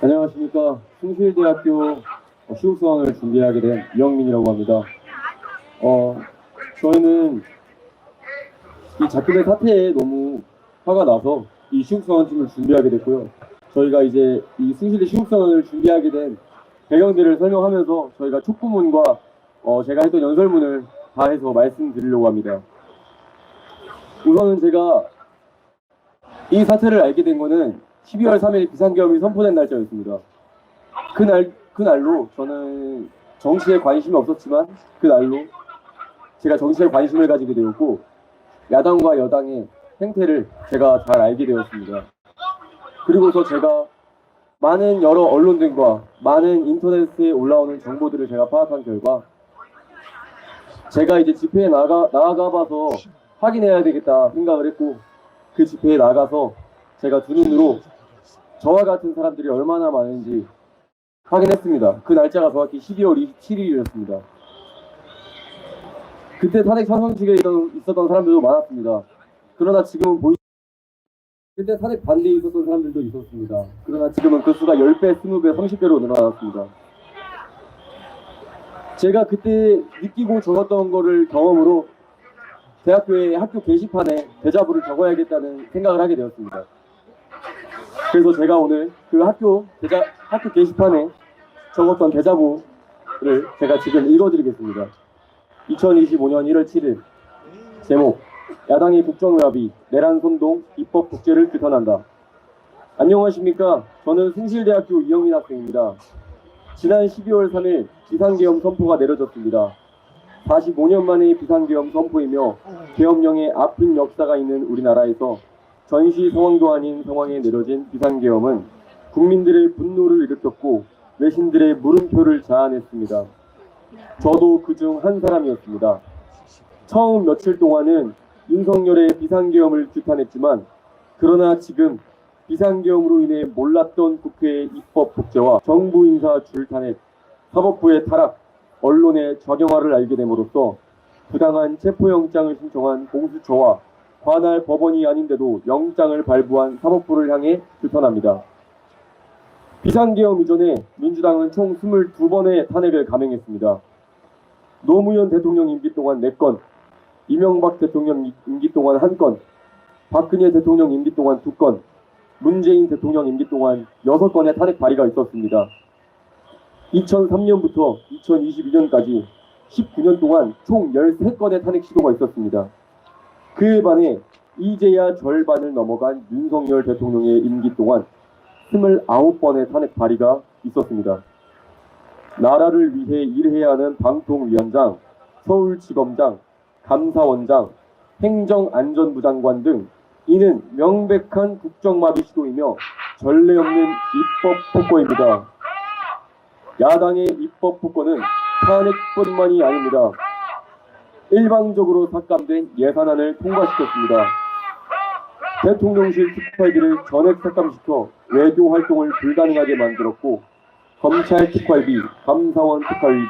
안녕하십니까. 숭실대학교 시국수강을 준비하게 된 이영민이라고 합니다. 저희는 이 작년의 사태에 너무 화가 나서 이 시국수강팀을 준비하게 됐고요. 저희가 이제 이 숭실대 시국수강을 준비하게 된 배경들을 설명하면서 저희가 촉구문과 제가 했던 연설문을 다 해서 말씀드리려고 합니다. 우선은 제가 이 사태를 알게 된 거는 12월 3일 비상계엄이 선포된 날짜였습니다. 그날로 저는 정치에 관심이 없었지만 그날로 제가 정치에 관심을 가지게 되었고 야당과 여당의 행태를 제가 잘 알게 되었습니다. 그리고서 제가 많은 여러 언론들과 많은 인터넷에 올라오는 정보들을 제가 파악한 결과 제가 이제 집회에 나가봐서 확인해야 되겠다 생각을 했고 그 집회에 나가서 제가 두 눈으로 저와 같은 사람들이 얼마나 많은지 확인했습니다. 그 날짜가 정확히 12월 27일이었습니다. 그때 탄핵 찬성식에 있었던 사람들도 많았습니다. 그러나 지금은 그때 탄핵 반대에 있었던 사람들도 있었습니다. 그러나 지금은 그 수가 10배, 20배, 30배로 늘어났습니다. 제가 그때 느끼고 적었던 거를 경험으로 대학교의 학교 게시판에 대자보를 적어야겠다는 생각을 하게 되었습니다. 그래서 제가 오늘 그 학교 게시판에 적었던 대자보를 제가 지금 읽어드리겠습니다. 2025년 1월 7일 제목 야당의 국정의합이 내란 선동 입법 독재를 규탄한다. 안녕하십니까. 저는 숭실대학교 이영민 학생입니다. 지난 12월 3일 비상계엄 선포가 내려졌습니다. 45년 만의 비상계엄 선포이며 계엄령의 아픈 역사가 있는 우리나라에서 전시 상황도 아닌 상황에 내려진 비상계엄은 국민들의 분노를 일으켰고 외신들의 물음표를 자아냈습니다. 저도 그중 한 사람이었습니다. 처음 며칠 동안은 윤석열의 비상계엄을 규탄했지만 그러나 지금 비상계엄으로 인해 몰랐던 국회의 입법 독재와 정부 인사 줄탄핵, 사법부의 타락, 언론의 적용화를 알게 됨으로써 부당한 체포영장을 신청한 공수처와 관할 법원이 아닌데도 영장을 발부한 사법부를 향해 규탄합니다. 비상계엄 이전에 민주당은 총 22번의 탄핵을 감행했습니다. 노무현 대통령 임기 동안 4건, 이명박 대통령 임기 동안 1건, 박근혜 대통령 임기 동안 2건, 문재인 대통령 임기 동안 6건의 탄핵 발의가 있었습니다. 2003년부터 2022년까지 19년 동안 총 13건의 탄핵 시도가 있었습니다. 그에 반해 이제야 절반을 넘어간 윤석열 대통령의 임기 동안 29번의 탄핵 발의가 있었습니다. 나라를 위해 일해야 하는 방통위원장, 서울지검장, 감사원장, 행정안전부 장관 등 이는 명백한 국정마비 시도이며 전례 없는 입법 폭거입니다. 야당의 입법 폭거는 탄핵뿐만이 아닙니다. 일방적으로 삭감된 예산안을 통과시켰습니다. 대통령실 특활비를 전액 삭감시켜 외교 활동을 불가능하게 만들었고 검찰 특활비, 감사원 특활비,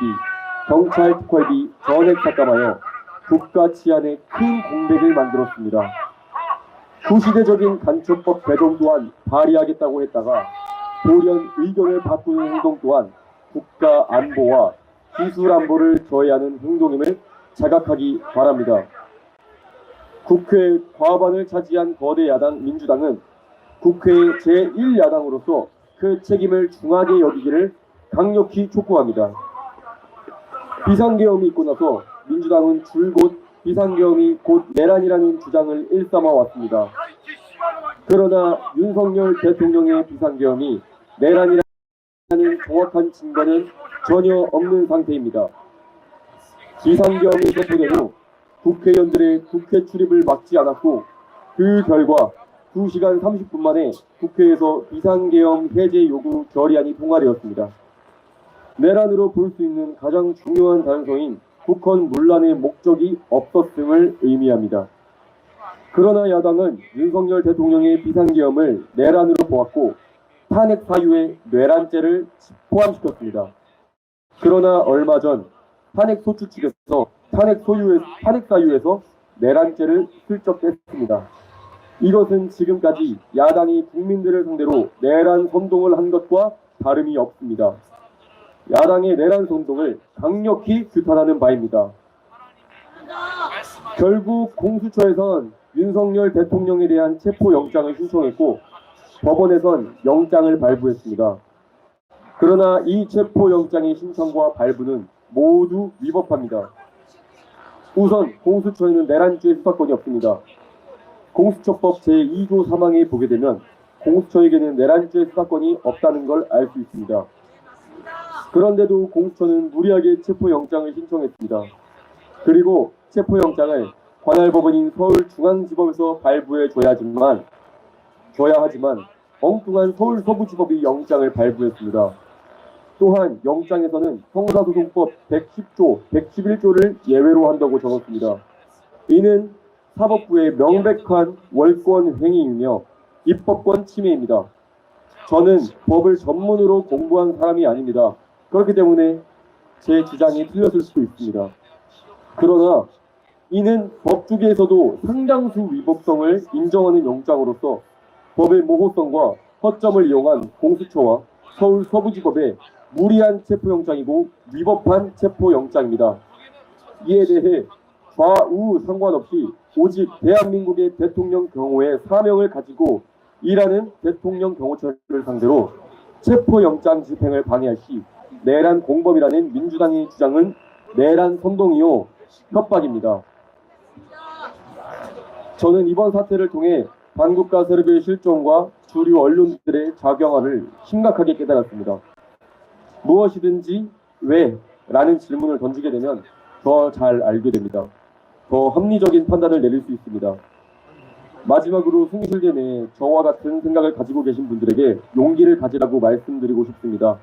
경찰 특활비 전액 삭감하여 국가 치안에 큰 공백을 만들었습니다. 구시대적인 간첩법 개정 또한 발의하겠다고 했다가 돌연 의견을 바꾸는 행동 또한 국가 안보와 기술 안보를 저해하는 행동임을 자각하기 바랍니다. 국회 과반을 차지한 거대 야당 민주당은 국회의 제1야당으로서 그 책임을 중하게 여기기를 강력히 촉구합니다. 비상계엄이 있고 나서 민주당은 줄곧 비상계엄이 곧 내란이라는 주장을 일삼아 왔습니다. 그러나 윤석열 대통령의 비상계엄이 내란이라는 정확한 증거는 전혀 없는 상태입니다. 비상계엄이 선포된 후 국회의원들의 국회 출입을 막지 않았고 그 결과 2시간 30분 만에 국회에서 비상계엄 해제 요구 결의안이 통과되었습니다. 내란으로 볼 수 있는 가장 중요한 단서인 북헌 문란의 목적이 없었음을 의미합니다. 그러나 야당은 윤석열 대통령의 비상계엄을 내란으로 보았고 탄핵 사유에 뇌란죄를 포함시켰습니다. 그러나 얼마 전 탄핵 소추 측에서 탄핵 사유에서 내란죄를 슬쩍 뺐습니다. 이것은 지금까지 야당이 국민들을 상대로 내란 선동을 한 것과 다름이 없습니다. 야당의 내란 선동을 강력히 규탄하는 바입니다. 결국 공수처에선 윤석열 대통령에 대한 체포영장을 신청했고 법원에선 영장을 발부했습니다. 그러나 이 체포영장의 신청과 발부는 모두 위법합니다. 우선 공수처에는 내란죄 수사권이 없습니다. 공수처법 제2조 3항에 보게 되면 공수처에게는 내란죄 수사권이 없다는 걸 알 수 있습니다. 그런데도 공수처는 무리하게 체포영장을 신청했습니다. 그리고 체포영장을 관할 법원인 서울중앙지법에서 발부해줘야 하지만 엉뚱한 서울서부지법이 영장을 발부했습니다. 또한 영장에서는 형사소송법 110조, 111조를 예외로 한다고 적었습니다. 이는 사법부의 명백한 월권횡의이며 입법권 침해입니다. 저는 법을 전문으로 공부한 사람이 아닙니다. 그렇기 때문에 제 주장이 틀렸을 수도 있습니다. 그러나 이는 법조계에서도 상당수 위법성을 인정하는 영장으로서 법의 모호성과 허점을 이용한 공수처와 서울서부지법의 무리한 체포영장이고 위법한 체포영장입니다. 이에 대해 좌우 상관없이 오직 대한민국의 대통령 경호의 사명을 가지고 일하는 대통령 경호처를 상대로 체포영장 집행을 방해할 시 내란 공범이라는 민주당의 주장은 내란 선동이요 협박입니다. 저는 이번 사태를 통해 반국가 세력의 실종과 주류 언론들의 작용화를 심각하게 깨달았습니다. 무엇이든지 왜? 라는 질문을 던지게 되면 더 잘 알게 됩니다. 더 합리적인 판단을 내릴 수 있습니다. 마지막으로 숭실계 내에 저와 같은 생각을 가지고 계신 분들에게 용기를 가지라고 말씀드리고 싶습니다.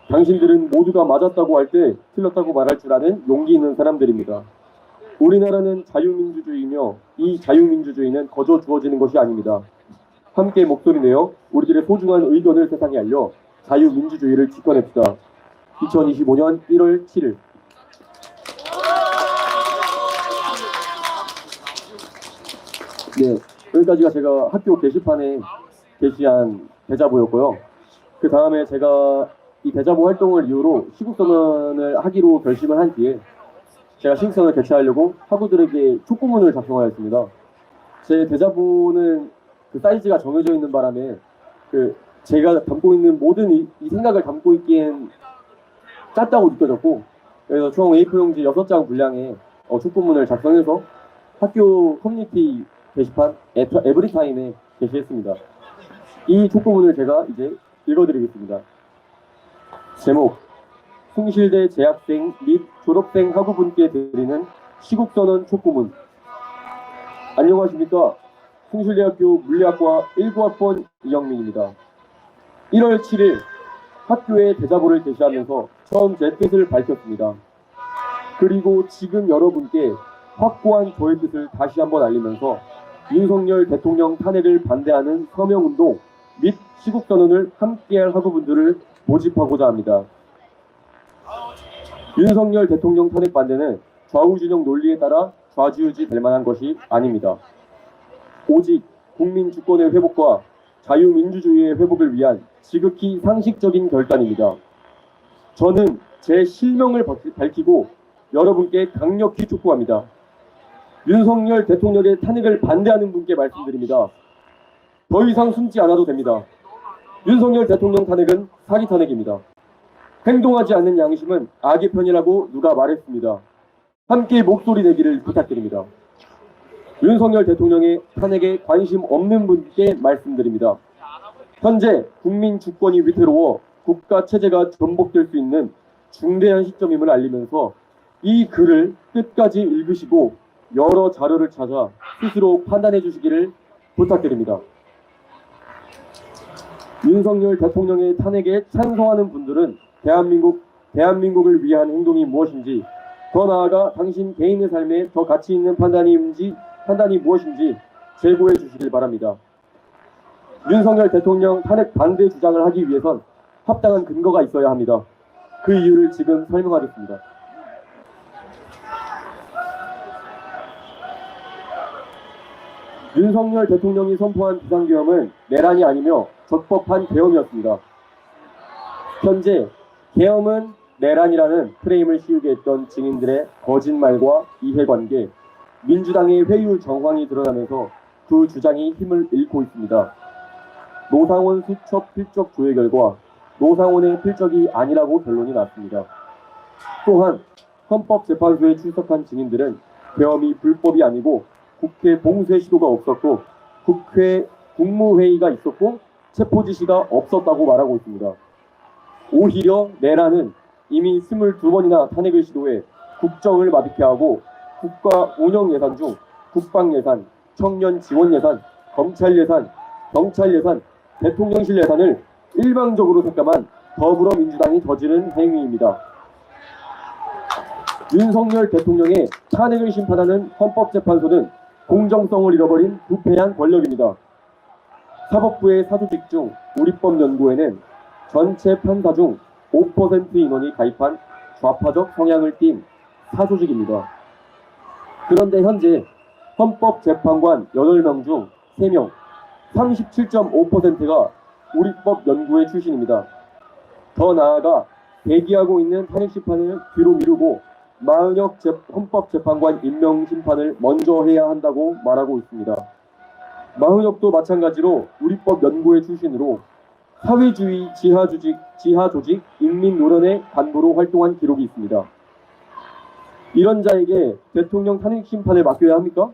당신들은 모두가 맞았다고 할 때 틀렸다고 말할 줄 아는 용기 있는 사람들입니다. 우리나라는 자유민주주의이며 이 자유민주주의는 거저 주어지는 것이 아닙니다. 함께 목소리 내어 우리들의 소중한 의견을 세상에 알려 자유민주주의를 지켜냅시다. 2025년 1월 7일 네, 여기까지가 제가 학교 게시판에 게시한 대자보였고요. 그 다음에 제가 이 대자보 활동을 이유로 시국선언을 하기로 결심을 한 뒤에 제가 시국선언을 개최하려고 학우들에게 촉구문을 작성하였습니다. 제 대자보는 그 사이즈가 정해져 있는 바람에 제가 담고 있는 모든 이 생각을 담고 있기엔 작다고 느껴졌고, 그래서 총 A4 용지 6장 분량의 촉구문을 작성해서 학교 커뮤니티 게시판 에브리타임에 게시했습니다. 이 촉구문을 제가 이제 읽어드리겠습니다. 제목: 숭실대 재학생 및 졸업생 학우분께 드리는 시국선언 촉구문. 안녕하십니까. 숭실대학교 물리학과 19학번 이영민입니다. 1월 7일 학교에 대자보를 게시하면서 처음 제 뜻을 밝혔습니다. 그리고 지금 여러분께 확고한 저의 뜻을 다시 한번 알리면서 윤석열 대통령 탄핵을 반대하는 서명운동 및 시국선언을 함께할 학우분들을 모집하고자 합니다. 윤석열 대통령 탄핵 반대는 좌우진영 논리에 따라 좌지우지 될 만한 것이 아닙니다. 오직 국민 주권의 회복과 자유민주주의의 회복을 위한 지극히 상식적인 결단입니다. 저는 제 실명을 밝히고 여러분께 강력히 촉구합니다. 윤석열 대통령의 탄핵을 반대하는 분께 말씀드립니다. 더 이상 숨지 않아도 됩니다. 윤석열 대통령 탄핵은 사기 탄핵입니다. 행동하지 않는 양심은 악의 편이라고 누가 말했습니다. 함께 목소리 내기를 부탁드립니다. 윤석열 대통령의 탄핵에 관심 없는 분께 말씀드립니다. 현재 국민 주권이 위태로워 국가 체제가 전복될 수 있는 중대한 시점임을 알리면서 이 글을 끝까지 읽으시고 여러 자료를 찾아 스스로 판단해 주시기를 부탁드립니다. 윤석열 대통령의 탄핵에 찬성하는 분들은 대한민국을 위한 행동이 무엇인지, 더 나아가 당신 개인의 삶에 더 가치 있는 판단이 무엇인지 제고해 주시길 바랍니다. 윤석열 대통령 탄핵 반대 주장을 하기 위해선 합당한 근거가 있어야 합니다. 그 이유를 지금 설명하겠습니다. 윤석열 대통령이 선포한 비상계엄은 내란이 아니며 적법한 계엄이었습니다. 현재 계엄은 내란이라는 프레임을 씌우게 했던 증인들의 거짓말과 이해관계, 민주당의 회유 정황이 드러나면서 그 주장이 힘을 잃고 있습니다. 노상원 수첩 필적 조회 결과 노상원의 필적이 아니라고 변론이 났습니다. 또한 헌법재판소에 출석한 증인들은 계엄이 불법이 아니고 국회 봉쇄 시도가 없었고 국무회의가 있었고 체포지시가 없었다고 말하고 있습니다. 오히려 내란은 이미 22번이나 탄핵을 시도해 국정을 마비케 하고 국가 운영 예산 중 국방 예산, 청년 지원 예산, 검찰 예산, 경찰 예산, 대통령실 예산을 일방적으로 삭감한 더불어민주당이 저지른 행위입니다. 윤석열 대통령의 탄핵을 심판하는 헌법재판소는 공정성을 잃어버린 부패한 권력입니다. 사법부의 사조직 중 우리법연구회는 전체 판사 중 5% 인원이 가입한 좌파적 성향을 띤 사조직입니다. 그런데 현재 헌법재판관 8명 중 3명, 37.5%가 우리법연구회 출신입니다. 더 나아가 대기하고 있는 탄핵심판을 뒤로 미루고 마은혁 헌법재판관 임명심판을 먼저 해야 한다고 말하고 있습니다. 마은혁도 마찬가지로 우리법연구회 출신으로 사회주의 지하조직 인민노련의 간부로 활동한 기록이 있습니다. 이런 자에게 대통령 탄핵심판을 맡겨야 합니까?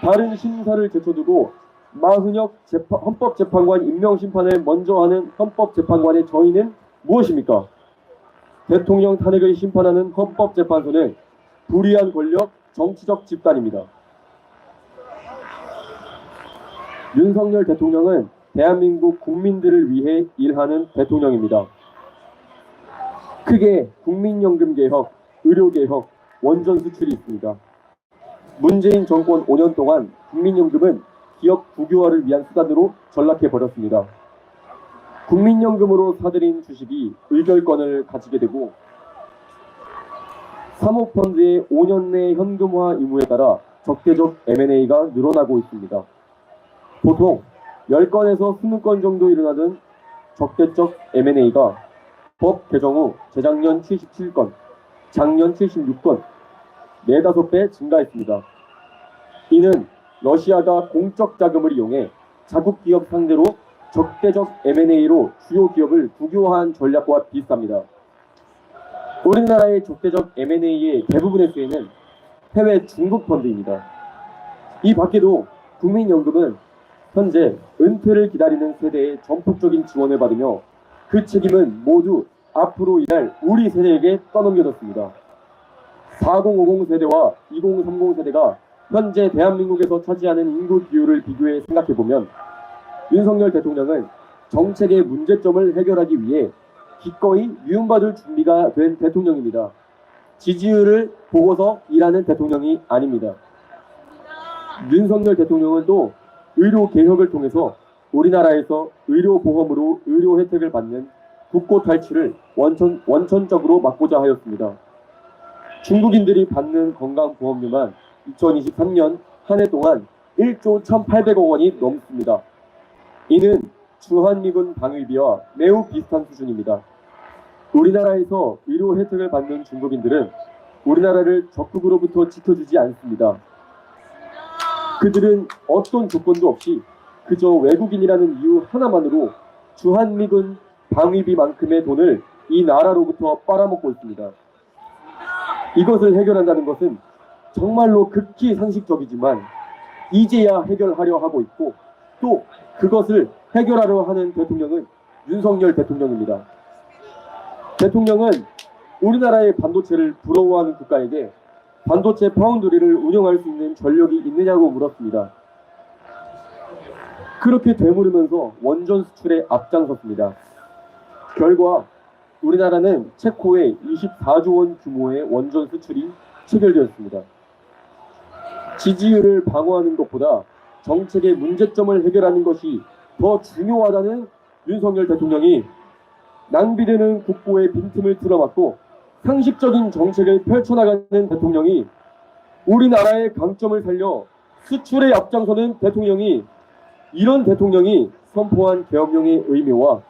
다른 심사를 제쳐두고 마은혁 헌법재판관 임명심판을 먼저 하는 헌법재판관의 정의는 무엇입니까? 대통령 탄핵을 심판하는 헌법재판소는 불의한 권력 정치적 집단입니다. 윤석열 대통령은 대한민국 국민들을 위해 일하는 대통령입니다. 크게 국민연금 개혁, 의료 개혁, 원전 수출이 있습니다. 문재인 정권 5년 동안 국민연금은 기업 국유화를 위한 수단으로 전락해버렸습니다. 국민연금으로 사들인 주식이 의결권을 가지게 되고 사모펀드의 5년 내 현금화 의무에 따라 적대적 M&A가 늘어나고 있습니다. 보통 10건에서 20건 정도 일어나는 적대적 M&A가 법 개정 후 재작년 77건, 작년 76건, 4-5배 증가했습니다. 이는 러시아가 공적 자금을 이용해 자국 기업 상대로 적대적 M&A로 주요 기업을 국유화한 전략과 비슷합니다. 우리나라의 적대적 M&A의 대부분의 수혜는 해외 중국 펀드입니다. 이 밖에도 국민연금은 현재 은퇴를 기다리는 세대의 전폭적인 지원을 받으며 그 책임은 모두 앞으로 일할 우리 세대에게 떠넘겨졌습니다. 4050 세대와 2030 세대가 현재 대한민국에서 차지하는 인구 비율을 비교해 생각해보면 윤석열 대통령은 정책의 문제점을 해결하기 위해 기꺼이 미움받을 준비가 된 대통령입니다. 지지율을 보고서 일하는 대통령이 아닙니다. 윤석열 대통령은 또 의료 개혁을 통해서 우리나라에서 의료보험으로 의료 혜택을 받는 국고 탈취를 원천적으로 막고자 하였습니다. 중국인들이 받는 건강보험료만 2023년 한 해 동안 1조 1,800억 원이 넘습니다. 이는 주한미군 방위비와 매우 비슷한 수준입니다. 우리나라에서 의료 혜택을 받는 중국인들은 우리나라를 적극으로부터 지켜주지 않습니다. 그들은 어떤 조건도 없이 그저 외국인이라는 이유 하나만으로 주한미군 방위비만큼의 돈을 이 나라로부터 빨아먹고 있습니다. 이것을 해결한다는 것은 정말로 극히 상식적이지만 이제야 해결하려 하고 있고 또 그것을 해결하려 하는 대통령은 윤석열 대통령입니다. 대통령은 우리나라의 반도체를 부러워하는 국가에게 반도체 파운드리를 운영할 수 있는 전력이 있느냐고 물었습니다. 그렇게 되물으면서 원전 수출에 앞장섰습니다. 결과 우리나라는 체코에 24조 원 규모의 원전 수출이 체결되었습니다. 지지율을 방어하는 것보다 정책의 문제점을 해결하는 것이 더 중요하다는 윤석열 대통령이 낭비되는 국고의 빈틈을 틀어막고 상식적인 정책을 펼쳐나가는 대통령이 우리나라의 강점을 살려 수출에 앞장서는 대통령이, 이런 대통령이 선포한 계엄령의 의미와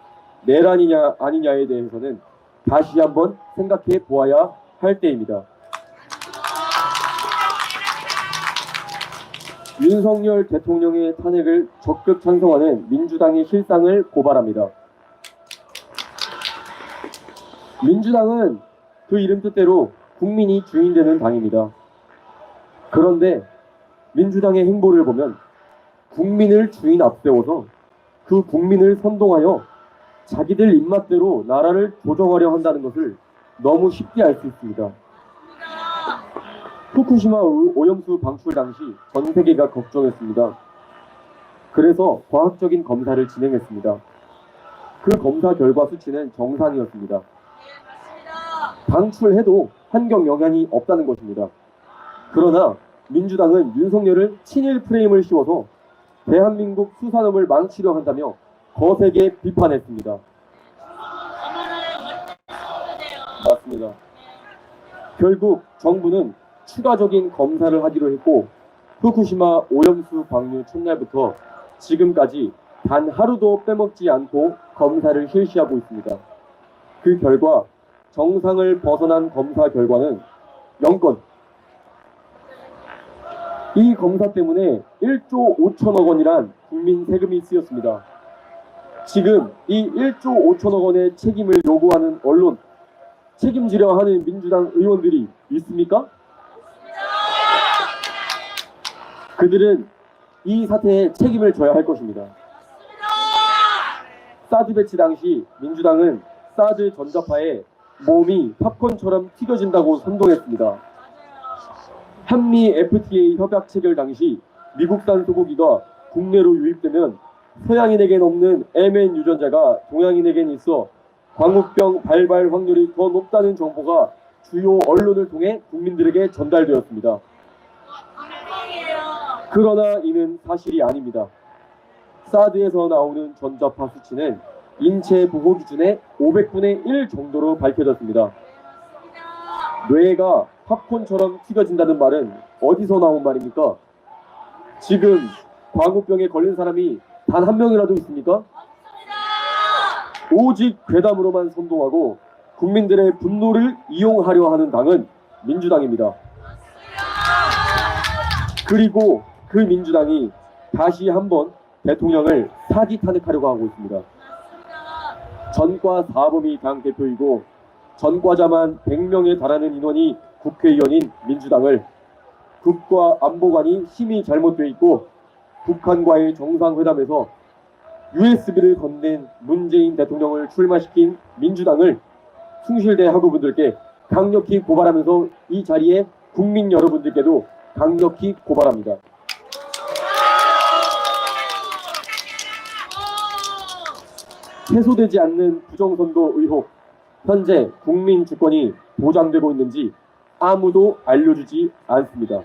내란이냐 아니냐에 대해서는 다시 한번 생각해 보아야 할 때입니다. 윤석열 대통령의 탄핵을 적극 찬성하는 민주당의 실상을 고발합니다. 민주당은 그 이름 뜻대로 국민이 주인 되는 당입니다. 그런데 민주당의 행보를 보면 국민을 주인 앞세워서 그 국민을 선동하여 자기들 입맛대로 나라를 조정하려 한다는 것을 너무 쉽게 알 수 있습니다. 후쿠시마 오염수 방출 당시 전 세계가 걱정했습니다. 그래서 과학적인 검사를 진행했습니다. 그 검사 결과 수치는 정상이었습니다. 방출해도 환경 영향이 없다는 것입니다. 그러나 민주당은 윤석열을 친일 프레임을 씌워서 대한민국 수산업을 망치려 한다며 거세게 비판했습니다. 맞습니다. 결국 정부는 추가적인 검사를 하기로 했고 후쿠시마 오염수 방류 첫날부터 지금까지 단 하루도 빼먹지 않고 검사를 실시하고 있습니다. 그 결과 정상을 벗어난 검사 결과는 0건. 이 검사 때문에 1조 5천억 원이란 국민 세금이 쓰였습니다. 지금 이 1조 5천억 원의 책임을 요구하는 언론, 책임지려 하는 민주당 의원들이 있습니까? 그들은 이 사태에 책임을 져야 할 것입니다. 사드 배치 당시 민주당은 사드 전자파에 몸이 팝콘처럼 튀겨진다고 선동했습니다. 한미 FTA 협약 체결 당시 미국산 소고기가 국내로 유입되면 서양인에겐 없는 mn 유전자가 동양인에겐 있어 광우병 발발 확률이 더 높다는 정보가 주요 언론을 통해 국민들에게 전달되었습니다. 그러나 이는 사실이 아닙니다. 사드에서 나오는 전자파 수치는 인체 보호 기준의 500분의 1 정도로 밝혀졌습니다. 뇌가 팝콘처럼 튀겨진다는 말은 어디서 나온 말입니까? 지금 광우병에 걸린 사람이 단 한 명이라도 있습니까? 오직 괴담으로만 선동하고 국민들의 분노를 이용하려 하는 당은 민주당입니다. 그리고 그 민주당이 다시 한번 대통령을 사기 탄핵하려고 하고 있습니다. 전과 사범이 당 대표이고 전과자만 100명에 달하는 인원이 국회의원인 민주당을 국가안보관이 심히 잘못되어 있고 북한과의 정상회담에서 USB를 건넨 문재인 대통령을 출마시킨 민주당을 숭실대 학우분들께 강력히 고발하면서 이 자리에 국민 여러분들께도 강력히 고발합니다. 해소되지 않는 부정선거 의혹, 현재 국민 주권이 보장되고 있는지 아무도 알려주지 않습니다.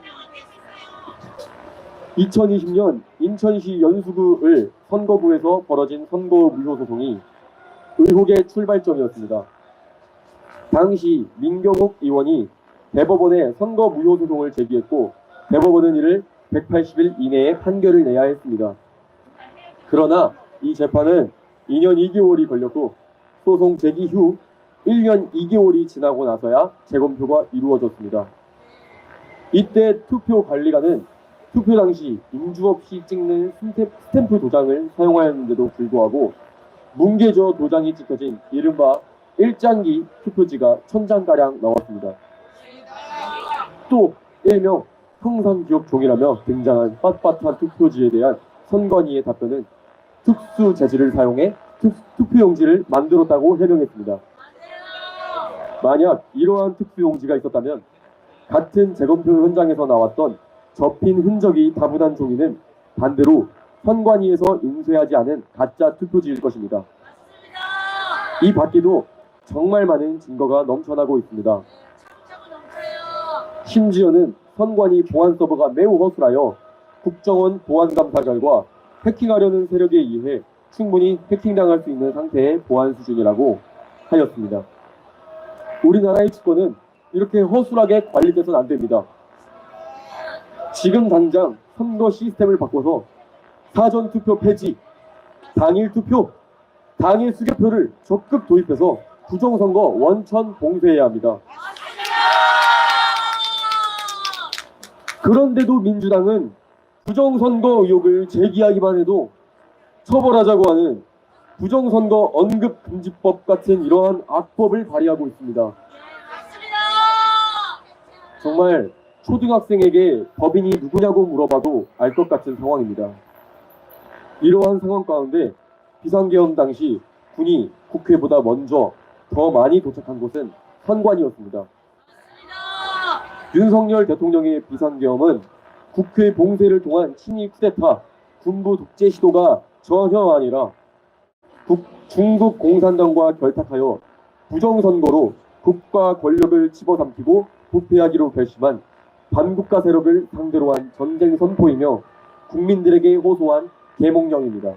2020년 인천시 연수구을 선거구에서 벌어진 선거 무효 소송이 의혹의 출발점이었습니다. 당시 민경욱 의원이 대법원에 선거 무효 소송을 제기했고 대법원은 이를 180일 이내에 판결을 내야 했습니다. 그러나 이 재판은 2년 2개월이 걸렸고 소송 제기 후 1년 2개월이 지나고 나서야 재검표가 이루어졌습니다. 이때 투표관리관은 투표 당시 인주 없이 찍는 스탬프 도장을 사용하였는데도 불구하고 뭉개져 도장이 찍혀진 이른바 일장기 투표지가 1000장가량 나왔습니다. 또 일명 형상기억종이라며 등장한 빳빳한 투표지에 대한 선관위의 답변은 특수 재질을 사용해 투표용지를 만들었다고 해명했습니다. 만약 이러한 특수용지가 있었다면 같은 재검표 현장에서 나왔던 접힌 흔적이 다분한 종이는 반대로 선관위에서 인쇄하지 않은 가짜 투표지일 것입니다. 이 밖에도 정말 많은 증거가 넘쳐나고 있습니다. 심지어는 선관위 보안 서버가 매우 허술하여 국정원 보안감사 결과 해킹하려는 세력에 의해 충분히 해킹당할 수 있는 상태의 보안 수준이라고 하였습니다. 우리나라의 주권은 이렇게 허술하게 관리돼서는 안 됩니다. 지금 당장 선거 시스템을 바꿔서 사전 투표 폐지, 당일 투표, 당일 수개표를 적극 도입해서 부정선거 원천 봉쇄해야 합니다. 그런데도 민주당은 부정선거 의혹을 제기하기만 해도 처벌하자고 하는 부정선거 언급금지법 같은 이러한 악법을 발의하고 있습니다. 정말 초등학생에게 법인이 누구냐고 물어봐도 알 것 같은 상황입니다. 이러한 상황 가운데 비상계엄 당시 군이 국회보다 먼저 더 많이 도착한 곳은 선관위였습니다. 윤석열 대통령의 비상계엄은 국회 봉쇄를 통한 친일 쿠데타, 군부 독재 시도가 전혀 아니라 중국 공산당과 결탁하여 부정선거로 국가 권력을 집어삼키고 부패하기로 결심한 반국가 세력을 상대로 한 전쟁 선포이며 국민들에게 호소한 계몽령입니다.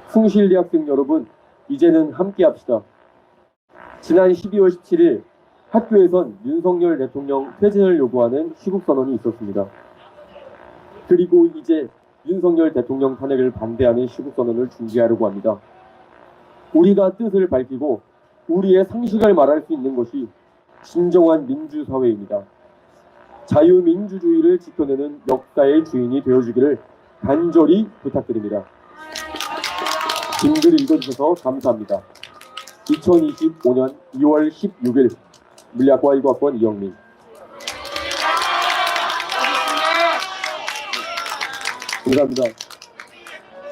숭실대학생 여러분, 이제는 함께합시다. 지난 12월 17일 학교에선 윤석열 대통령 퇴진을 요구하는 시국선언이 있었습니다. 그리고 이제 윤석열 대통령 탄핵을 반대하는 시국선언을 중지하려고 합니다. 우리가 뜻을 밝히고 우리의 상식을 말할 수 있는 것이 진정한 민주사회입니다. 자유민주주의를 지켜내는 역사의 주인이 되어주기를 간절히 부탁드립니다. 긴 글 읽어주셔서 감사합니다. 2025년 2월 16일 물리학과 1과학번 이영민. 감사합니다.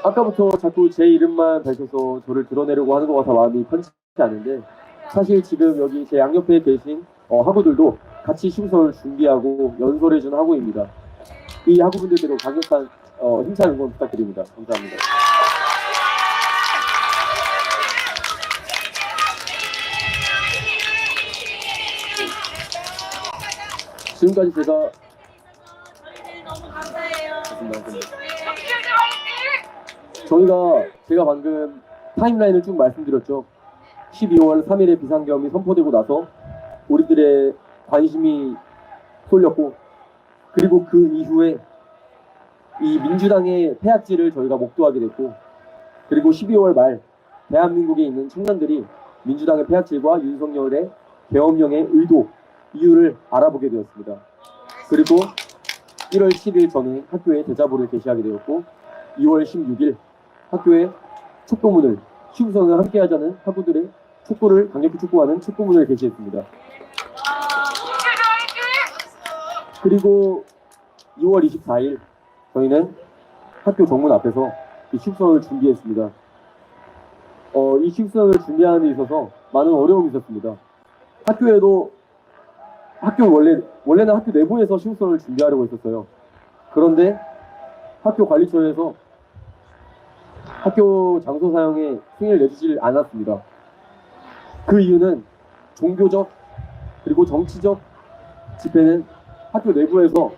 아까부터 자꾸 제 이름만 밝혀서 저를 드러내려고 하는 것 같아 마음이 편치 않은데, 사실 지금 여기 제 양옆에 계신 학우들도 같이 시국선언을 준비하고 연설해준 학우입니다. 이 학우분들께도 강력한 힘찬 응원 부탁드립니다. 감사합니다. 지금까지 제가 제가 방금 타임라인을 쭉 말씀드렸죠. 12월 3일에 비상계엄이 선포되고 나서 우리들의 관심이 쏠렸고, 그리고 그 이후에 이 민주당의 폐악질을 저희가 목도하게 됐고, 그리고 12월 말 대한민국에 있는 청년들이 민주당의 폐악질과 윤석열의 계엄령의 의도, 이유를 알아보게 되었습니다. 그리고 1월 7일 저는 학교에 대자보를 게시하게 되었고, 2월 16일 학교에 촉구문을, 시국선언을 함께 하자는 학우들의 촉구를 강력히 촉구하는 촉구문을 게시했습니다. 그리고 2월 24일 저희는 학교 정문 앞에서 이 시국선언을 준비했습니다. 이 시국선언을 준비하는 데 있어서 많은 어려움이 있었습니다. 원래는 학교 내부에서 시국선언을 준비하려고 했었어요. 그런데 학교 관리처에서 학교 장소 사용에 승인을 내주질 않았습니다. 그 이유는 종교적 그리고 정치적 집회는 학교 내부에서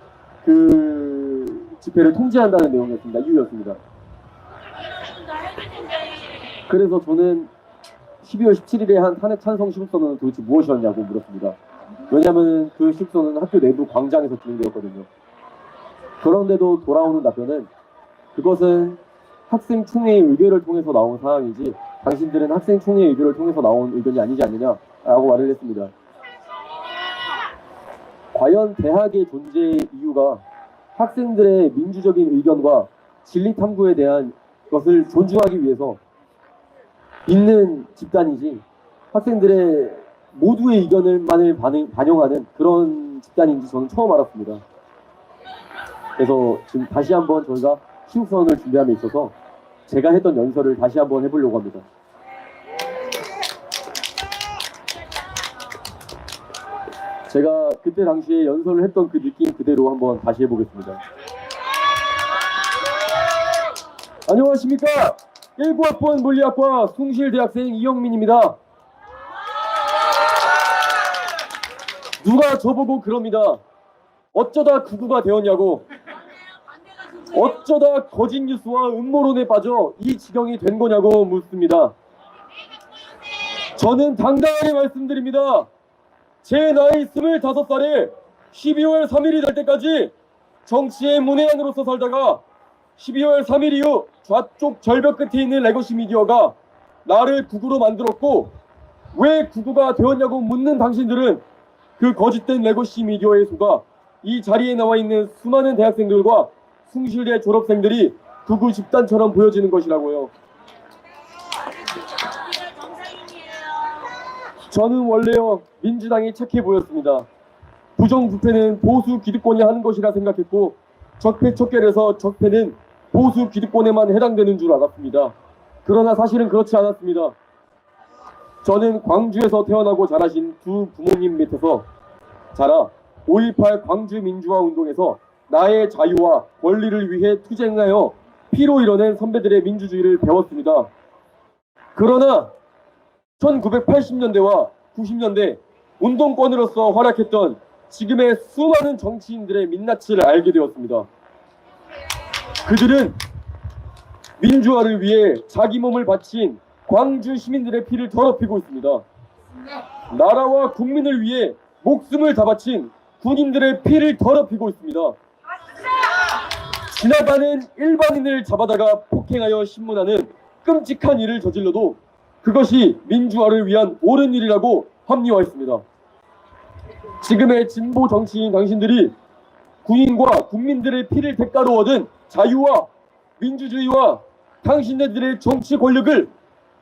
그 집회를 통제한다는 내용이었습니다. 이유였습니다. 그래서 저는 12월 17일에 한 탄핵 찬성 시국선언은 도대체 무엇이었냐고 물었습니다. 왜냐하면 그 시국선언은 학교 내부 광장에서 진행되었거든요. 그런데도 돌아오는 답변은 그것은 학생총회의 의결을 통해서 나온 사항이지 당신들은 학생총회의 의결을 통해서 나온 의견이 아니지 않느냐라고 말을 했습니다. 과연 대학의 존재의 이유가 학생들의 민주적인 의견과 진리 탐구에 대한 것을 존중하기 위해서 있는 집단이지 학생들의 모두의 의견을만을 반영하는 그런 집단인지 저는 처음 알았습니다. 그래서 지금 다시 한번 저희가 시국선언을 준비함에 있어서 제가 했던 연설을 다시 한번 해보려고 합니다. 제가 그때 당시에 연설을 했던 그 느낌 그대로 한번 다시 해보겠습니다. 안녕하십니까? 19학번 물리학과 숭실대학생 이영민입니다. 누가 저보고 그럽니다. 어쩌다 구구가 되었냐고. 어쩌다 거짓 뉴스와 음모론에 빠져 이 지경이 된 거냐고 묻습니다. 저는 당당하게 말씀드립니다. 제 나이 25살에 12월 3일이 될 때까지 정치의 문외한으로서 살다가 12월 3일 이후 좌쪽 절벽 끝에 있는 레거시 미디어가 나를 구구로 만들었고 왜 구구가 되었냐고 묻는 당신들은 그 거짓된 레거시 미디어의 수가 이 자리에 나와 있는 수많은 대학생들과 숭실대 졸업생들이 구구 집단처럼 보여지는 것이라고요. 저는 원래요 민주당이 착해 보였습니다. 부정부패는 보수 기득권이 하는 것이라 생각했고 적폐 척결해서 적폐는 보수 기득권에만 해당되는 줄 알았습니다. 그러나 사실은 그렇지 않았습니다. 저는 광주에서 태어나고 자라신 두 부모님 밑에서 자라 5.18 광주 민주화 운동에서 나의 자유와 권리를 위해 투쟁하여 피로 이뤄낸 선배들의 민주주의를 배웠습니다. 그러나 1980년대와 90년대 운동권으로서 활약했던 지금의 수많은 정치인들의 민낯을 알게 되었습니다. 그들은 민주화를 위해 자기 몸을 바친 광주 시민들의 피를 더럽히고 있습니다. 나라와 국민을 위해 목숨을 다 바친 군인들의 피를 더럽히고 있습니다. 지나가는 일반인을 잡아다가 폭행하여 신문하는 끔찍한 일을 저질러도 그것이 민주화를 위한 옳은 일이라고 합리화했습니다. 지금의 진보 정치인 당신들이 군인과 국민들의 피를 대가로 얻은 자유와 민주주의와 당신네들의 정치 권력을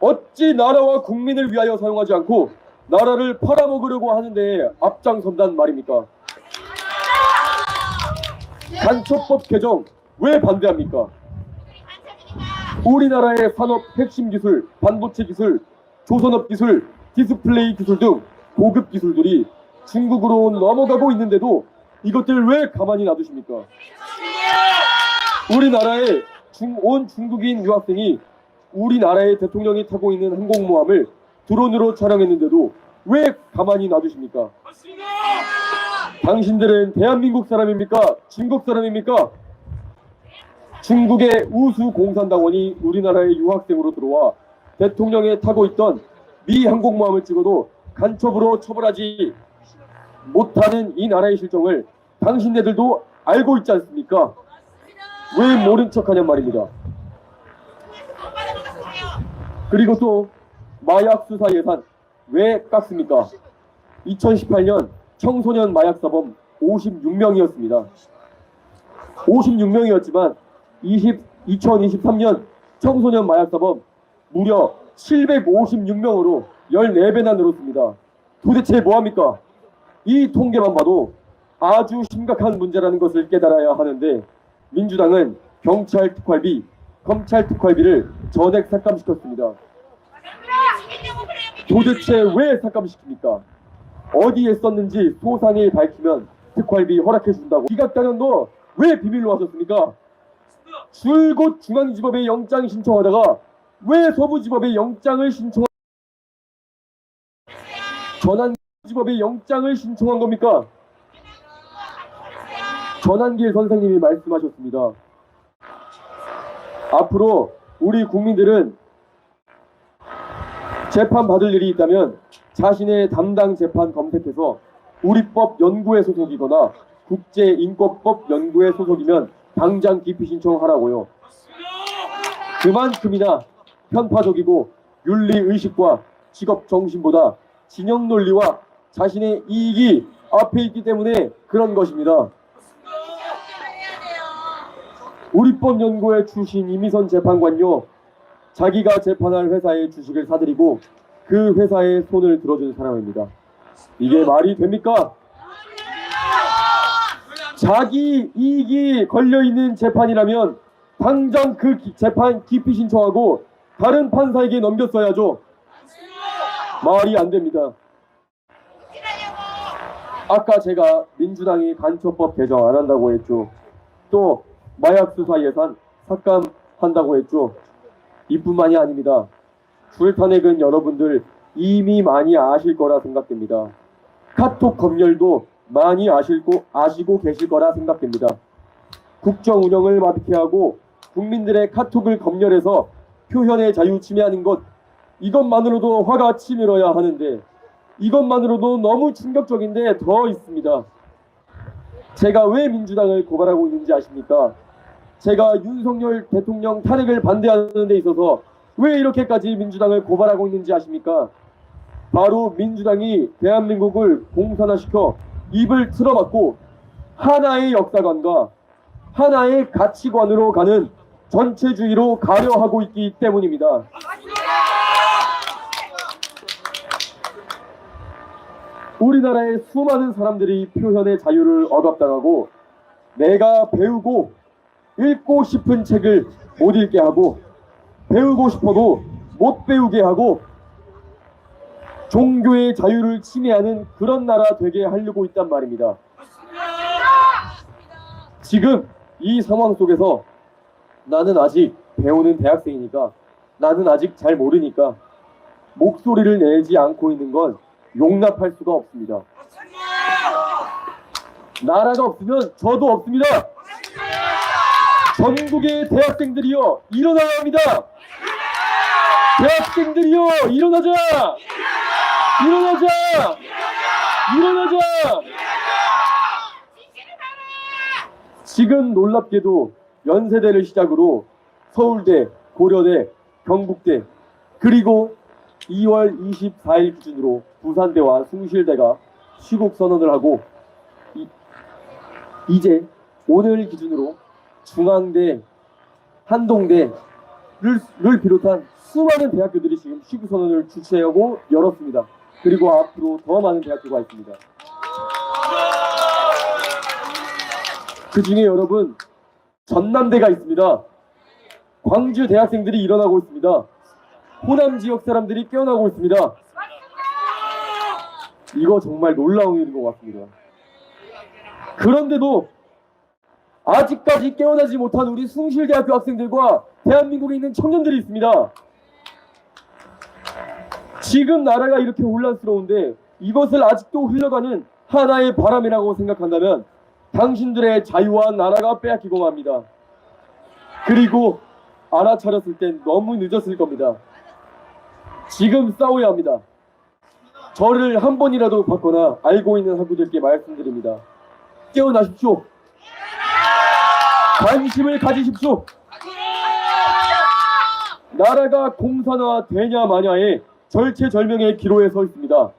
어찌 나라와 국민을 위하여 사용하지 않고 나라를 팔아먹으려고 하는데 앞장선단 말입니까? 간첩법 개정 왜 반대합니까? 우리나라의 산업 핵심 기술, 반도체 기술, 조선업 기술, 디스플레이 기술 등 고급 기술들이 중국으로 넘어가고 있는데도 이것들 왜 가만히 놔두십니까? 우리나라의 온 중국인 유학생이 우리나라의 대통령이 타고 있는 항공모함을 드론으로 촬영했는데도 왜 가만히 놔두십니까? 당신들은 대한민국 사람입니까? 중국 사람입니까? 중국의 우수 공산당원이 우리나라의 유학생으로 들어와 대통령이 타고 있던 미 항공모함을 찍어도 간첩으로 처벌하지 못하는 이 나라의 실정을 당신네들도 알고 있지 않습니까? 왜 모른 척하냔 말입니다. 그리고 또 마약 수사 예산 왜 깎습니까? 2018년 청소년 마약 사범 56명이었습니다. 56명이었지만 2023년 청소년 마약 사범 무려 756명으로 14배나 늘었습니다. 도대체 뭐합니까? 이 통계만 봐도 아주 심각한 문제라는 것을 깨달아야 하는데 민주당은 경찰 특활비, 검찰 특활비를 전액 삭감시켰습니다. 도대체 왜 삭감시킵니까? 어디에 썼는지 소상히 밝히면 특활비 허락해준다고. 기각단연도 왜 비밀로 하셨습니까? 줄곧 중앙지법에 영장 신청하다가 왜 서부지법에 영장을 전환지법에 영장을 신청한 겁니까? 전환길 선생님이 말씀하셨습니다. 앞으로 우리 국민들은 재판받을 일이 있다면 자신의 담당 재판 검색해서 우리법 연구회 소속이거나 국제인권법 연구회 소속이면 당장 기피 신청하라고요. 그만큼이나 편파적이고 윤리의식과 직업정신보다 진영 논리와 자신의 이익이 앞에 있기 때문에 그런 것입니다. 우리법 연구회 출신 이미선 재판관요, 자기가 재판할 회사의 주식을 사들이고 그 회사의 손을 들어준 사람입니다. 이게 말이 됩니까? 자기 이익이 걸려있는 재판이라면 당장 그 재판 기피 신청하고 다른 판사에게 넘겼어야죠. 말이 안 됩니다. 아까 제가 민주당이 간첩법 개정 안 한다고 했죠. 또 마약 수사 예산 삭감한다고 했죠. 이뿐만이 아닙니다. 불탄핵은 여러분들 이미 많이 아실 거라 생각됩니다. 카톡 검열도 많이 아시고 계실 거라 생각됩니다. 국정 운영을 마비케 하고 국민들의 카톡을 검열해서 표현의 자유 침해하는 것, 이것만으로도 화가 치밀어야 하는데 이것만으로도 너무 충격적인데 더 있습니다. 제가 왜 민주당을 고발하고 있는지 아십니까? 제가 윤석열 대통령 탄핵을 반대하는 데 있어서 왜 이렇게까지 민주당을 고발하고 있는지 아십니까? 바로 민주당이 대한민국을 공산화시켜 입을 틀어막고 하나의 역사관과 하나의 가치관으로 가는 전체주의로 가려하고 있기 때문입니다. 우리나라의 수많은 사람들이 표현의 자유를 억압당하고 내가 배우고 읽고 싶은 책을 못 읽게 하고 배우고 싶어도 못 배우게 하고 종교의 자유를 침해하는 그런 나라 되게 하려고 있단 말입니다. 지금 이 상황 속에서 나는 아직 배우는 대학생이니까 나는 아직 잘 모르니까 목소리를 내지 않고 있는 건 용납할 수가 없습니다. 나라가 없으면 저도 없습니다. 전국의 대학생들이여 일어나야 합니다. 대학생들이여 일어나자! 일어나자! 일어나자! 지금 놀랍게도 연세대를 시작으로 서울대, 고려대, 경북대 그리고 2월 24일 기준으로 부산대와 숭실대가 시국선언을 하고 이제 오늘 기준으로 중앙대, 한동대를 비롯한 수많은 대학교들이 지금 시국선언을 주최하고 열었습니다. 그리고 앞으로 더 많은 대학교가 있습니다. 그 중에 여러분 전남대가 있습니다. 광주 대학생들이 일어나고 있습니다. 호남 지역 사람들이 깨어나고 있습니다. 이거 정말 놀라운 일인 것 같습니다. 그런데도 아직까지 깨어나지 못한 우리 숭실대학교 학생들과 대한민국에 있는 청년들이 있습니다. 지금 나라가 이렇게 혼란스러운데 이것을 아직도 흘러가는 하나의 바람이라고 생각한다면 당신들의 자유와 나라가 빼앗기고 맙니다. 그리고 알아차렸을 땐 너무 늦었을 겁니다. 지금 싸워야 합니다. 저를 한 번이라도 봤거나 알고 있는 학우들께 말씀드립니다. 깨어나십시오. 관심을 가지십시오. 나라가 공산화 되냐 마냐의 절체절명의 기로에 서 있습니다.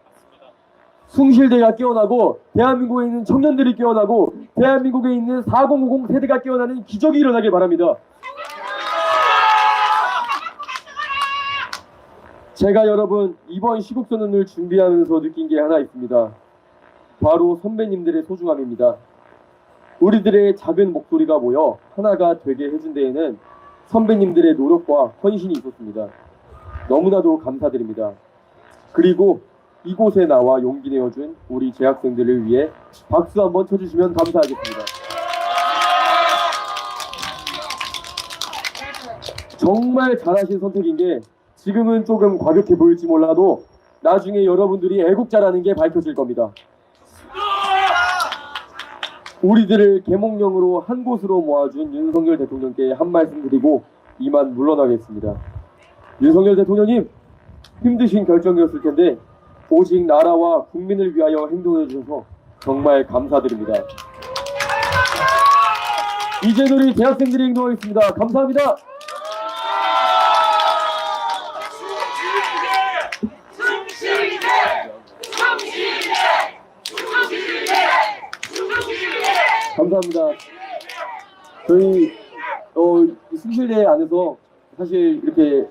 숭실대가 깨어나고 대한민국에 있는 청년들이 깨어나고 대한민국에 있는 4050 세대가 깨어나는 기적이 일어나길 바랍니다. 제가 여러분 이번 시국선언을 준비하면서 느낀 게 하나 있습니다. 바로 선배님들의 소중함입니다. 우리들의 작은 목소리가 모여 하나가 되게 해준 데에는 선배님들의 노력과 헌신이 있었습니다. 너무나도 감사드립니다. 그리고 이곳에 나와 용기 내어준 우리 재학생들을 위해 박수 한번 쳐주시면 감사하겠습니다. 정말 잘하신 선택인 게 지금은 조금 과격해 보일지 몰라도 나중에 여러분들이 애국자라는 게 밝혀질 겁니다. 우리들을 계몽령으로 한 곳으로 모아준 윤석열 대통령께 한 말씀 드리고 이만 물러나겠습니다. 윤석열 대통령님, 힘드신 결정이었을 텐데 오직 나라와 국민을 위하여 행동해 주셔서 정말 감사드립니다. 이제 우리 대학생들이 행동하겠습니다. 감사합니다. 감사합니다. 저희 숭실대 안에서 사실 이렇게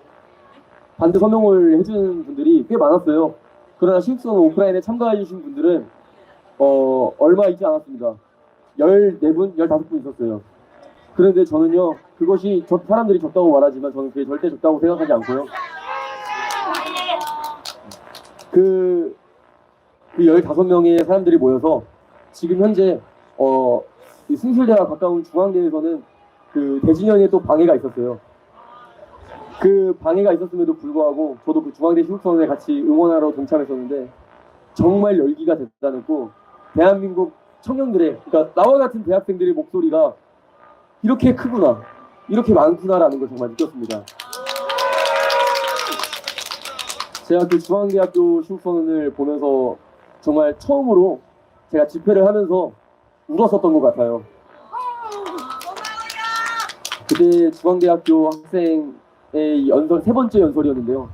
반대 서명을 해주는 분들이 꽤 많았어요. 그러나 시국선언 오프라인에 참가해주신 분들은 얼마 있지 않았습니다. 14분, 15분 있었어요. 그런데 저는요, 그것이 사람들이 적다고 말하지만 저는 그게 절대 적다고 생각하지 않고요. 그 15명의 사람들이 모여서 지금 현재 이 숭실대와 가까운 중앙대에서는 그 대진영에 또 방해가 있었어요. 그 방해가 있었음에도 불구하고 저도 그 중앙대 시국선언에 같이 응원하러 동참했었는데 정말 열기가 대단했고 대한민국 청년들의, 그러니까 나와 같은 대학생들의 목소리가 이렇게 크구나, 이렇게 많구나라는 걸 정말 느꼈습니다. 제가 그 중앙대학교 신입선언을 보면서 정말 처음으로 제가 집회를 하면서 울었었던 것 같아요. 그때 중앙대학교 학생의 연설, 세 번째 연설이었는데요.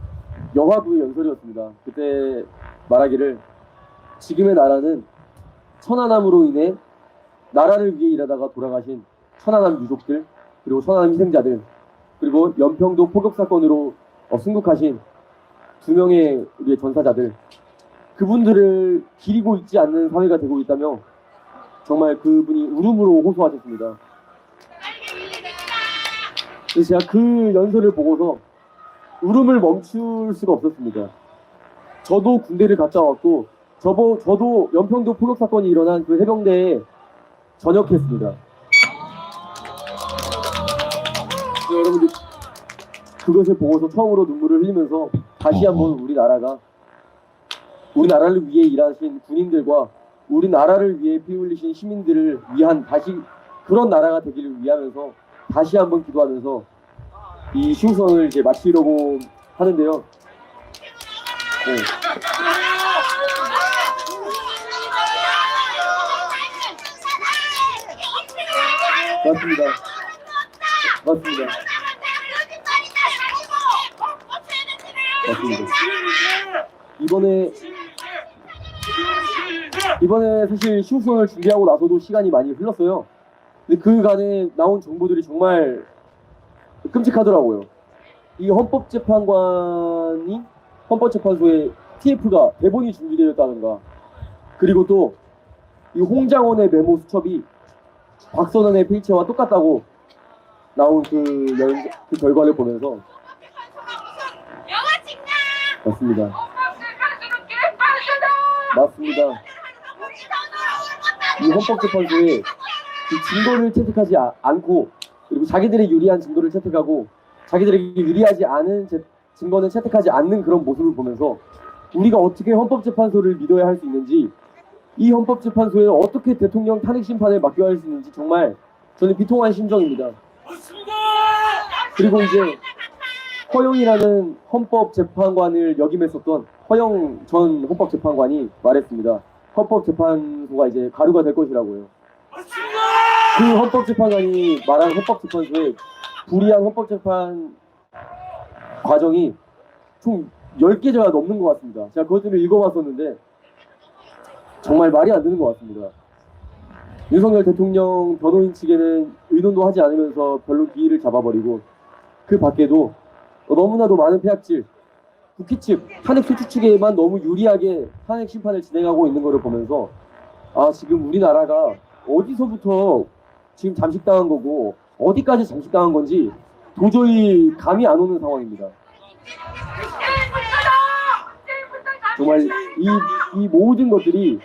여화부의 연설이었습니다. 그때 말하기를 지금의 나라는 천안함으로 인해 나라를 위해 일하다가 돌아가신 천안함 유족들, 그리고 천안함 희생자들, 그리고 연평도 포격 사건으로 승국하신 2명의 우리의 전사자들, 그분들을 기리고 있지 않는 사회가 되고 있다며 정말 그분이 울음으로 호소하셨습니다. 그래서 제가 그 연설을 보고서 울음을 멈출 수가 없었습니다. 저도 군대를 갔다 왔고 저도 연평도 포격 사건이 일어난 그 해병대에 전역했습니다. 여러분들 그것을 보고서 처음으로 눈물을 흘리면서 다시 한번 우리나라를 위해 일하신 군인들과 우리나라를 위해 피 흘리신 시민들을 위한 다시 그런 나라가 되기를 위하면서 다시 한번 기도하면서 이 시우선을 이제 마치려고 하는데요. 네. 맞습니다. 맞습니다. 맞습니다. 이번에 사실 시우선을 준비하고 나서도 시간이 많이 흘렀어요. 근데 그간에 나온 정보들이 정말 끔찍하더라고요. 이 헌법재판소에 TF가 대본이 준비되어 있다는가, 그리고 또 이 홍장원의 메모 수첩이 박선원의 필체와 똑같다고 나온 그 결과를 보면서 맞습니다. 맞습니다. 이 헌법재판소에 증거를 채택하지 않고, 그리고 자기들의 유리한 증거를 채택하고 자기들에게 유리하지 않은 증거는 채택하지 않는 그런 모습을 보면서 우리가 어떻게 헌법재판소를 믿어야 할 수 있는지, 이 헌법재판소에 어떻게 대통령 탄핵 심판을 맡겨야 할 수 있는지 정말 저는 비통한 심정입니다. 그리고 이제 허영이라는 헌법재판관을 역임했었던 허영 전 헌법재판관이 말했습니다. 헌법재판소가 이제 가루가 될 것이라고요. 그 헌법재판관이 말한 헌법재판소에 불이한 헌법재판 과정이 총 10개가 넘는 것 같습니다. 제가 그것들을 읽어봤었는데 정말 말이 안 되는 것 같습니다. 윤석열 대통령 변호인 측에는 의논도 하지 않으면서 별로 기일을 잡아버리고, 그 밖에도 너무나도 많은 폐악질, 국회 측, 탄핵 소추 측에만 너무 유리하게 탄핵 심판을 진행하고 있는 것을 보면서 지금 우리나라가 어디서부터 지금 잠식당한 거고 어디까지 잠식당한 건지 도저히 감이 안 오는 상황입니다. 정말 이 모든 것들이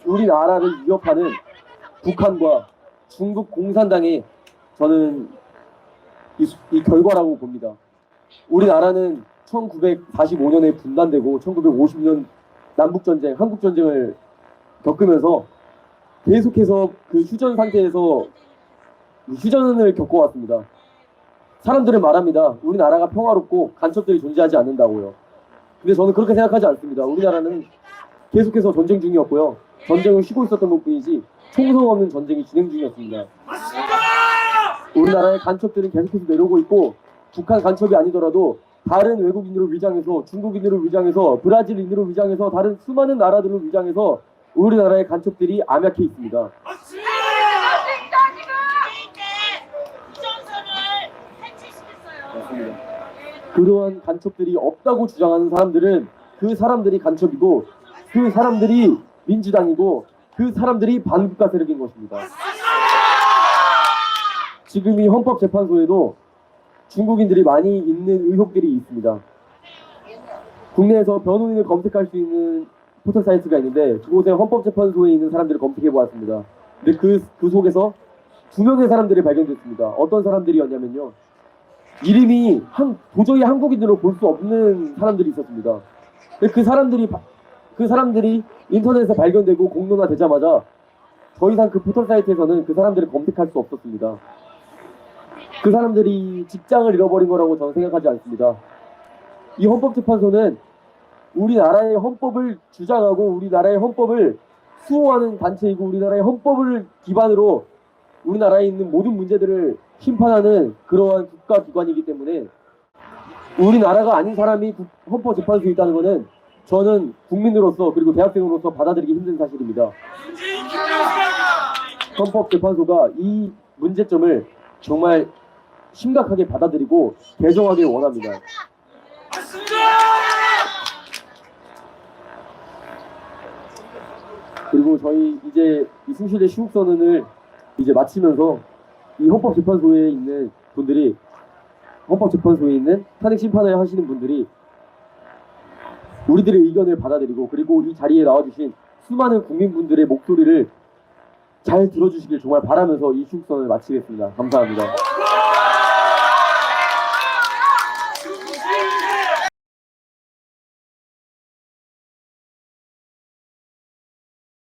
우리나라를 위협하는 북한과 중국 공산당의 저는 이 결과라고 봅니다. 우리나라는 1945년에 분단되고 1950년 남북전쟁, 한국전쟁을 겪으면서 계속해서 그 휴전 상태에서 휴전을 겪어왔습니다. 사람들은 말합니다. 우리나라가 평화롭고 간첩들이 존재하지 않는다고요. 근데 저는 그렇게 생각하지 않습니다. 우리나라는 계속해서 전쟁 중이었고요. 전쟁을 쉬고 있었던 것뿐이지 총성 없는 전쟁이 진행 중이었습니다. 우리나라의 간첩들은 계속해서 내려오고 있고, 북한 간첩이 아니더라도 다른 외국인으로 위장해서, 중국인으로 위장해서, 브라질인으로 위장해서, 다른 수많은 나라들로 위장해서 우리나라의 간첩들이 암약해 있습니다. 맞습니다. 그러한 간첩들이 없다고 주장하는 사람들은 그 사람들이 간첩이고, 그 사람들이 민주당이고, 그 사람들이 반국가 세력인 것입니다. 지금 이 헌법재판소에도 중국인들이 많이 있는 의혹들이 있습니다. 국내에서 변호인을 검색할 수 있는 포털 사이트가 있는데 그곳에 헌법재판소에 있는 사람들을 검색해 보았습니다. 근데 그 속에서 2명의 사람들이 발견됐습니다. 어떤 사람들이었냐면요, 이름이 도저히 한국인으로 볼 수 없는 사람들이 있었습니다. 근데 그 사람들이 인터넷에 발견되고 공론화되자마자 더 이상 그 포털 사이트에서는 그 사람들을 검색할 수 없었습니다. 그 사람들이 직장을 잃어버린 거라고 저는 생각하지 않습니다. 이 헌법재판소는 우리나라의 헌법을 주장하고 우리나라의 헌법을 수호하는 단체이고 우리나라의 헌법을 기반으로 우리나라에 있는 모든 문제들을 심판하는 그러한 국가기관이기 때문에 우리나라가 아닌 사람이 헌법재판소에 있다는 것은 저는 국민으로서 그리고 대학생으로서 받아들이기 힘든 사실입니다. 헌법재판소가 이 문제점을 정말 심각하게 받아들이고 개정하길 원합니다. 그리고 저희 이제 이 숭실대 시국선언을 이제 마치면서 이 헌법재판소에 있는 분들이 헌법재판소에 있는 탄핵 심판을 하시는 분들이 우리들의 의견을 받아들이고 그리고 이 자리에 나와주신 수많은 국민분들의 목소리를 잘 들어주시길 정말 바라면서 이 시국선언을 마치겠습니다. 감사합니다.